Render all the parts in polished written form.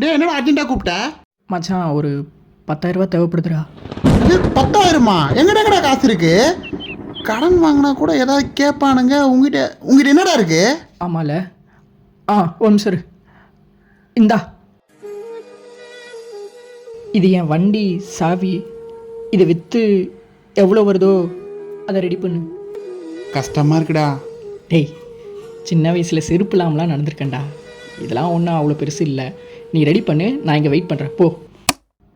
டே என்னடா அர்ஜென்ட்டாக கூப்பிட்ட? மச்சான் ஒரு 10,000 ரூபா தேவைப்படுதுடா. இது 10,000மா? எங்கடா காசு இருக்கு? கடன் வாங்கினா கூட ஏதாவது கேட்பானுங்க. உங்ககிட்ட என்னடா இருக்கு? ஆமால. ஒரு நிமிஷம் இரு. இந்தா, இது என் வண்டி சாவி. இதை விற்று எவ்வளோ வருதோ அதை ரெடி பண்ணு. கஷ்டமாக இருக்குடா. டேய், சின்ன வயசில் செருப்பு இல்லாமலாம் நடந்திருக்கேன்டா. இதெல்லாம் ஒன்றும் அவ்வளோ பெருசு இல்லை. நீ ரெடி பண்ணு, நான் இங்கே வெயிட் பண்ணுறேன். போ.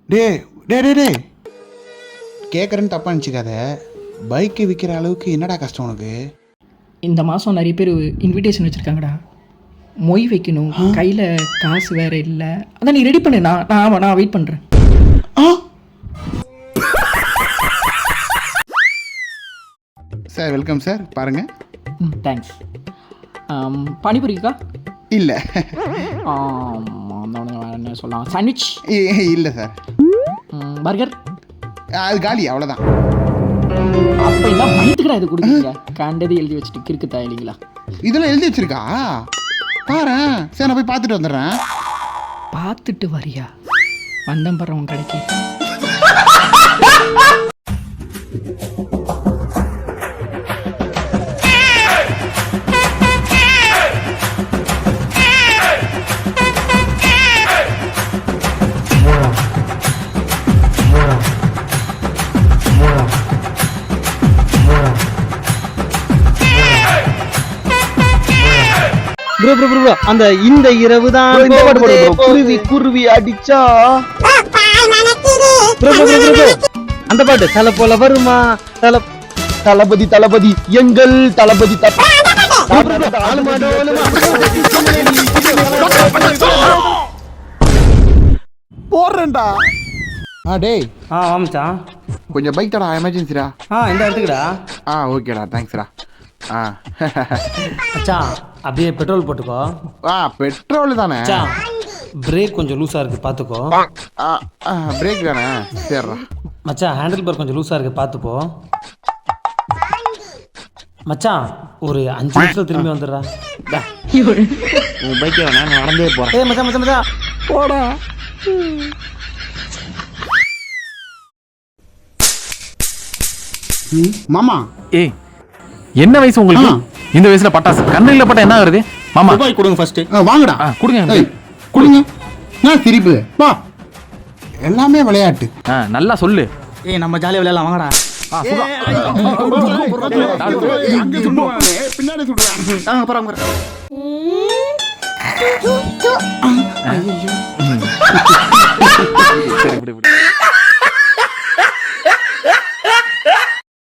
டே டே டே டே கேட்குறேன்னு தப்பாக நினச்சிக்காத. பைக்கு விற்கிற அளவுக்கு என்னடா கஷ்டம் உனக்கு? இந்த மாதம் நிறைய பேர் இன்விடேஷன் வச்சுருக்காங்கடா. மொய் வைக்கணும், கையில் காசு வேறு இல்லை. அதான் நீ ரெடி பண்ணு, நான் வெயிட் பண்ணுறேன். Sir welcome sir. பாருங்கள். தேங்க்ஸ். பானிபூரிக்கா? இல்லை என்ன சொல்லலாம், சாண்ட்விச்? இல்லை சார். பர்கர்? அது காலி, அவ்வளோதான். அப்போ எல்லாம் பயத்துக்கடா இது கொடுக்குறீங்க. கண்டது எழுதி வச்சுட்டு கிறுக்குதா இல்லைங்களா? இதெல்லாம் எழுதி வச்சிருக்கா பாரு. சரி நான் போய் பார்த்துட்டு வந்துடுறேன். பார்த்துட்டு வரியா? வந்தம் பாரு உன் கடைக்கு. ப்ரோ அந்த இந்த இரவு தான் இந்த பாட்டு போடு ப்ரோ. குருவி குருவி அடிச்சா ப்ரோ அந்த பாட்டு தலை போல வருமா? தளபதி தளபதி எங்கள் தளபதி போடுறேன்டா. டேய் ஆமாச்சான், கொஞ்சம் பைக் தடா, எமர்ஜென்சிடா. இந்த இடத்துக்குடா. ஓகேடா, தேங்க்ஸ்டா. மச்சான் அப்படியே பெட்ரோல் போட்டுக்கோ. பெட்ரோல் தானே? பிரேக் கொஞ்சம் லூஸா இருக்கு பாத்துக்கோ. பிரேக் தானே? சரிடா. மச்சான் ஹேண்டில் பார் கொஞ்சம் லூஸா இருக்கு பாத்துப்போ. மச்சான் ஒரு 5 நிமிஷத்துல திரும்பி வந்துடுறா. உன் பைக்கே வேணா, நான் நடந்தே போறேன். ஏய் மச்சான் மச்சான் மச்சான் போடா. மாமா ஏய், என்ன வயசு உங்களுக்கு? இந்த வயசுல பட்டாசு கண்ணில் பட்டா என்ன ஆகுறது? மாமா ரூபாய் கொடுங்க ஃபர்ஸ்ட். வாங்கடா. கொடுங்க. கொடுங்க. நான் சிரிப்பு வா. எல்லாமே விளையாட்டு. நல்லா சொல்லு. ஏய் நம்ம ஜாலியா விளையாடலாம் வாங்கடா. பின்னாடி சொல்றேன். அப்புறம்